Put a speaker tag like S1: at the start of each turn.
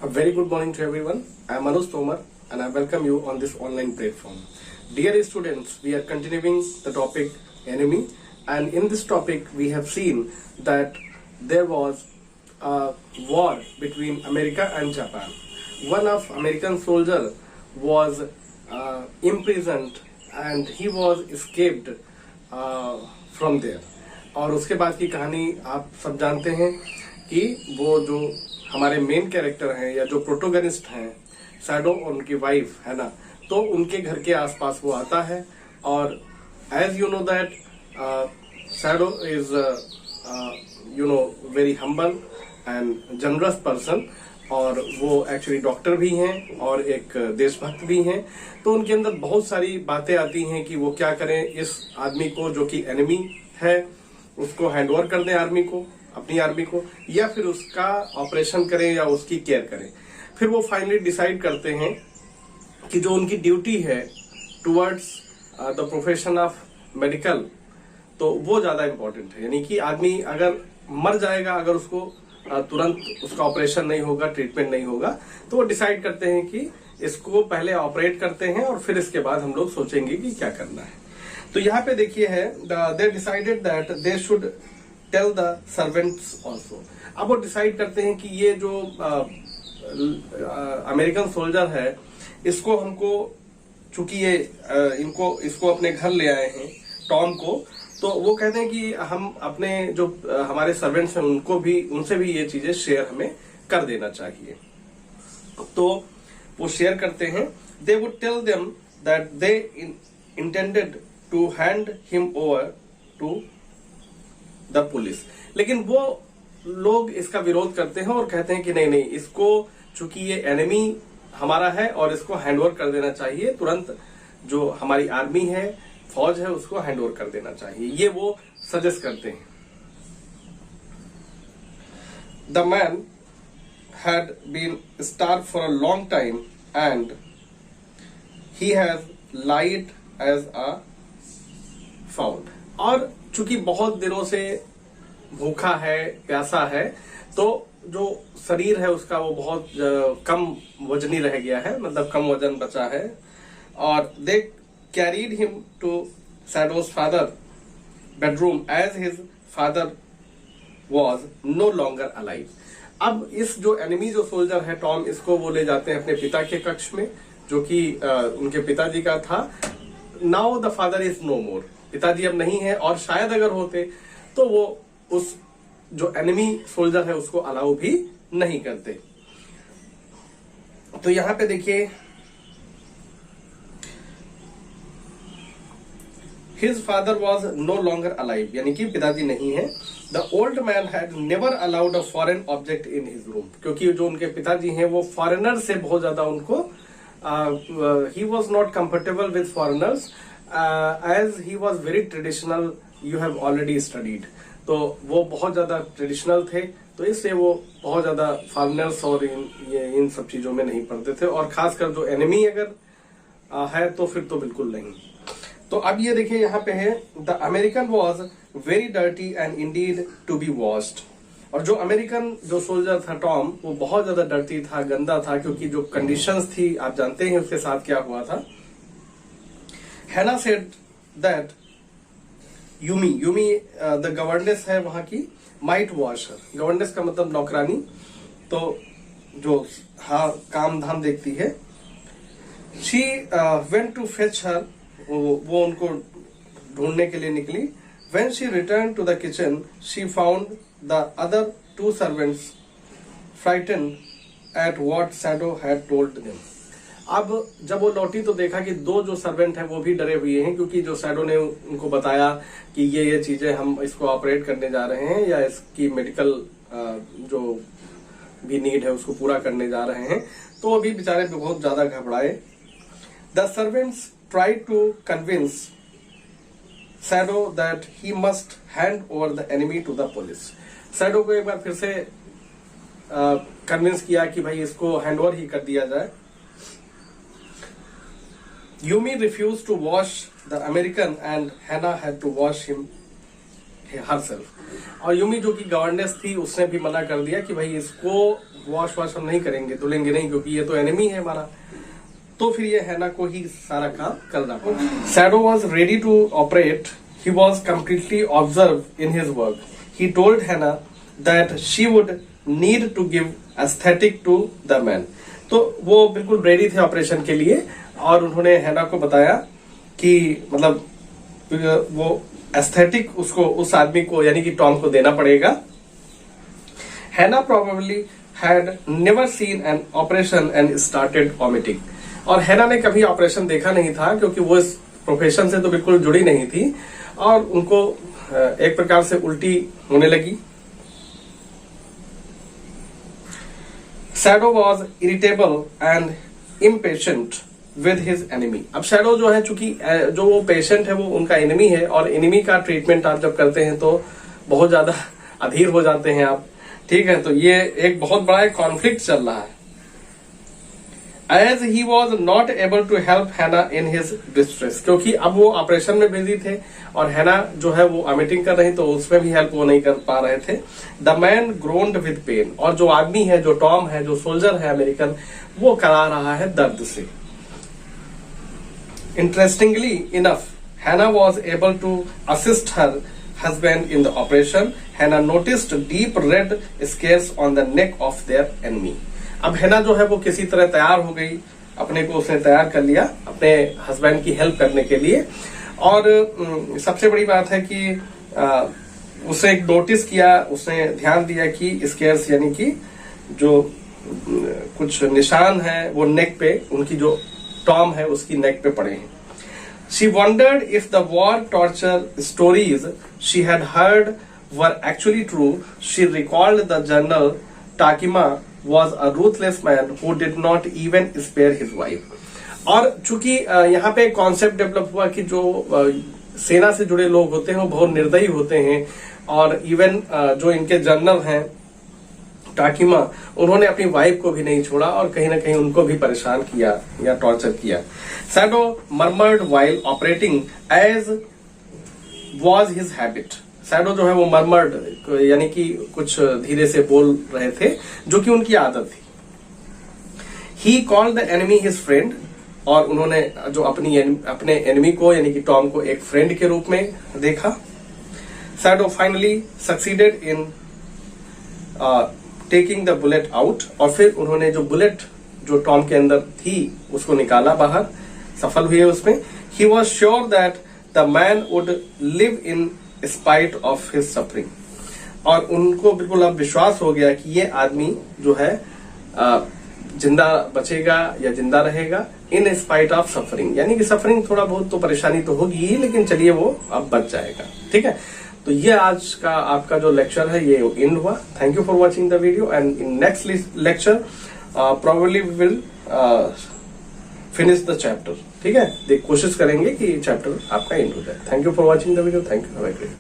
S1: A very good morning to everyone. I am Manoj Tomar and I welcome you on this online platform. Dear students, we are continuing the topic enemy, and in this topic we have seen that there was a war between America and Japan. One of American soldier was imprisoned and he was escaped from there. और उसके बाद की कहानी आप सब जानते हैं कि वो जो हमारे मेन कैरेक्टर हैं या जो प्रोटोगनिस्ट हैं शैडो और उनकी वाइफ है ना, तो उनके घर के आसपास वो आता है और as you know that shadow is very humble and generous person, और वो एक्चुअली डॉक्टर भी हैं और एक देशभक्त भी हैं। तो उनके अंदर बहुत सारी बातें आती हैं कि वो क्या करें, इस आदमी को जो कि एनिमी है उसको हैंडओवर कर दें आर्मी को, अपनी आर्मी को, या फिर उसका ऑपरेशन करें या उसकी केयर करें। फिर वो फाइनली डिसाइड करते हैं कि जो उनकी ड्यूटी है towards the profession of medical, तो वो ज्यादा इंपॉर्टेंट है। यानी कि आदमी अगर मर जाएगा, अगर उसको तुरंत उसका ऑपरेशन नहीं होगा, ट्रीटमेंट नहीं होगा, तो वो डिसाइड करते हैं कि इसको पहले ऑपरेट करते हैं और फिर इसके बाद हम लोग सोचेंगे कि क्या करना है। तो यहाँ पे देखिए है they decided that they should tell the servants also. अब वो डिसाइड करते हैं कि ये जो अमेरिकन सोल्जर है, इसको हमको, चूंकि ये इसको अपने घर ले आए हैं टॉम को, तो वो कहते हैं कि हम अपने जो हमारे सर्वेंट्स हैं उनसे भी ये चीजें शेयर हमें कर देना चाहिए। तो वो शेयर करते हैं। They would tell them that they intended to hand him over to the police, लेकिन वो लोग इसका विरोध करते हैं और कहते हैं कि नहीं, इसको चूंकि ये एनिमी हमारा है और इसको हैंडओवर कर देना चाहिए तुरंत, जो हमारी आर्मी है, फौज है, उसको हैंडओवर कर देना चाहिए, ये वो सजेस्ट करते हैं। The man had been starve for a long time and he has lied as a found. और चूंकि बहुत दिनों से भूखा है, प्यासा है, तो जो शरीर है उसका वो बहुत कम वजनी रह गया है, मतलब कम वजन बचा है। और they carried him to shadow's father bedroom as his father was no longer alive. अब इस जो एनिमी जो सोल्जर है टॉम, इसको वो ले जाते हैं अपने पिता के कक्ष में, जो कि उनके पिताजी का था। Now the father is no more, पिताजी अब नहीं है, और शायद अगर होते तो वो उस जो एनिमी सोल्जर है उसको अलाउ भी नहीं करते। तो यहां पे देखिए, his father was no longer alive, यानी कि पिताजी नहीं है। The old man had never allowed a foreign object in his room, क्योंकि जो उनके पिताजी हैं वो फॉरेनर से बहुत ज्यादा उनको he was not comfortable with foreigners as he was very traditional, you have already studied. तो वो बहुत ज्यादा ट्रेडिशनल थे, तो इसलिए वो बहुत ज्यादा फॉरेनर्स और इन सब चीजों में नहीं पढ़ते थे, और खासकर जो एनिमी अगर है तो फिर तो बिल्कुल नहीं। तो अब ये देखिए यहाँ पे है, the American was very dirty and indeed to be washed. और जो अमेरिकन जो सोल्जर था टॉम, वो बहुत ज्यादा डर्टी था, गंदा था, क्योंकि जो कंडीशंस थी आप जानते हैं उसके साथ क्या हुआ था। हैना said that Yumi the governance है वहां की, माइट वॉश हर। गवर्नेस का मतलब नौकरानी, तो जो हाँ काम धाम देखती है। शी वेंट टू फेच हर, वो उनको ढूंढने के लिए निकली। When she returned to the kitchen, she found the other two servants frightened at what Shadow had told them. अब जब वो लौटी तो देखा कि दो जो सर्वेंट हैं वो भी डरे हुए हैं, क्योंकि जो शैडो ने उनको बताया कि ये चीजें हम इसको ऑपरेट करने जा रहे हैं या इसकी मेडिकल जो भी नीड है उसको पूरा करने जा रहे हैं, तो वो भी बेचारे बहुत ज्यादा घबराए। The servants tried to convince Shadow that he must hand over the enemy to the police. Shadow को एक बार फिर से कन्विंस किया कि भाई इसको हैंडओवर ही कर दिया जाए। Yumi refused to wash the American and Hannah had to wash herself। और यूमी जो कि गवर्नेंस थी उसने भी मना कर दिया कि भाई इसको वॉश हम नहीं करेंगे, धुलेंगे नहीं, क्योंकि ये तो एनिमी है हमारा। तो फिर ये हैना को ही सारा काम करना पड़ा। Shadow was ready to operate, he was completely observe in his work. He told Hannah that she would need to give aesthetic to the man. तो वो बिल्कुल रेडी थे ऑपरेशन के लिए, और उन्होंने हैना को बताया कि मतलब वो एस्थेटिक उसको, उस आदमी को यानी कि टॉम को देना पड़ेगा। हैना probably had never seen an operation and started vomiting. और हैना ने कभी ऑपरेशन देखा नहीं था, क्योंकि वो इस प्रोफेशन से तो बिल्कुल जुड़ी नहीं थी, और उनको एक प्रकार से उल्टी होने लगी। Shadow was irritable and impatient with his enemy. अब शैडो जो है, चूंकि जो वो पेशेंट है वो उनका एनिमी है, और एनिमी का ट्रीटमेंट आप जब करते हैं तो बहुत ज्यादा अधीर हो जाते हैं आप, ठीक है। तो ये एक बहुत बड़ा कॉन्फ्लिक्ट चल रहा है। As he was not able to help Hannah in his distress, क्योंकि अब वो ऑपरेशन में बिजी थे और हैना जो है वो वॉमिटिंग कर रही, तो उसमें भी हेल्प वो नहीं कर पा रहे थे। The man groaned with pain, और जो आदमी है, जो टॉम है, जो सोल्जर है अमेरिकन, वो करा रहा है दर्द से। Interestingly enough, Hannah was able to assist her husband in the operation. Hannah noticed deep red scars on the neck of their enemy. अब हैना जो है वो किसी तरह तैयार हो गई, अपने को उसने तैयार कर लिया अपने हस्बैंड की हेल्प करने के लिए। और सबसे बड़ी बात है कि उसने एक नोटिस किया, उसने ध्यान दिया कि स्केयर्स यानी कि जो कुछ निशान है वो नेक पे, उनकी जो टॉम है उसकी नेक पे पड़े हैं। She wondered if the war torture stories she had heard were actually true. She recalled the general Takima was a ruthless man who did not even spare his wife. और चूंकि यहाँ पे कॉन्सेप्ट डेवलप हुआ कि जो सेना से जुड़े लोग होते हैं वो बहुत निर्दयी होते हैं, और इवन जो इनके जनरल हैं टाकिमा, उन्होंने अपनी वाइफ को भी नहीं छोड़ा और कहीं ना कहीं उनको भी परेशान किया या टॉर्चर किया। Shadow murmured while operating as was his habit. Shadow जो है वो मर्मर्ड यानी कि कुछ धीरे से बोल रहे थे, जो कि उनकी आदत थी। He called the enemy his friend, और उन्होंने जो अपने एनिमी को यानी कि टॉम को एक फ्रेंड के रूप में देखा। Shadow finally succeeded in taking the bullet out, और फिर उन्होंने जो बुलेट जो टॉम के अंदर थी उसको निकाला बाहर, सफल हुए उसमें। He was sure that the man would live in spite of his suffering, और उनको बिल्कुल अब विश्वास हो गया कि ये आदमी जो है जिंदा बचेगा या जिंदा रहेगा, इन स्पाइट ऑफ सफरिंग, यानी कि सफरिंग थोड़ा बहुत तो परेशानी तो होगी ही, लेकिन चलिए वो अब बच जाएगा, ठीक है। तो ये आज का आपका जो लेक्चर है ये एंड हुआ। Thank you for watching the video, and in next lecture probably we will finish the chapter, ठीक है। कोशिश करेंगे कि चैप्टर आपका एंड हो जाए। Thank you for watching the video, thank you, have a great.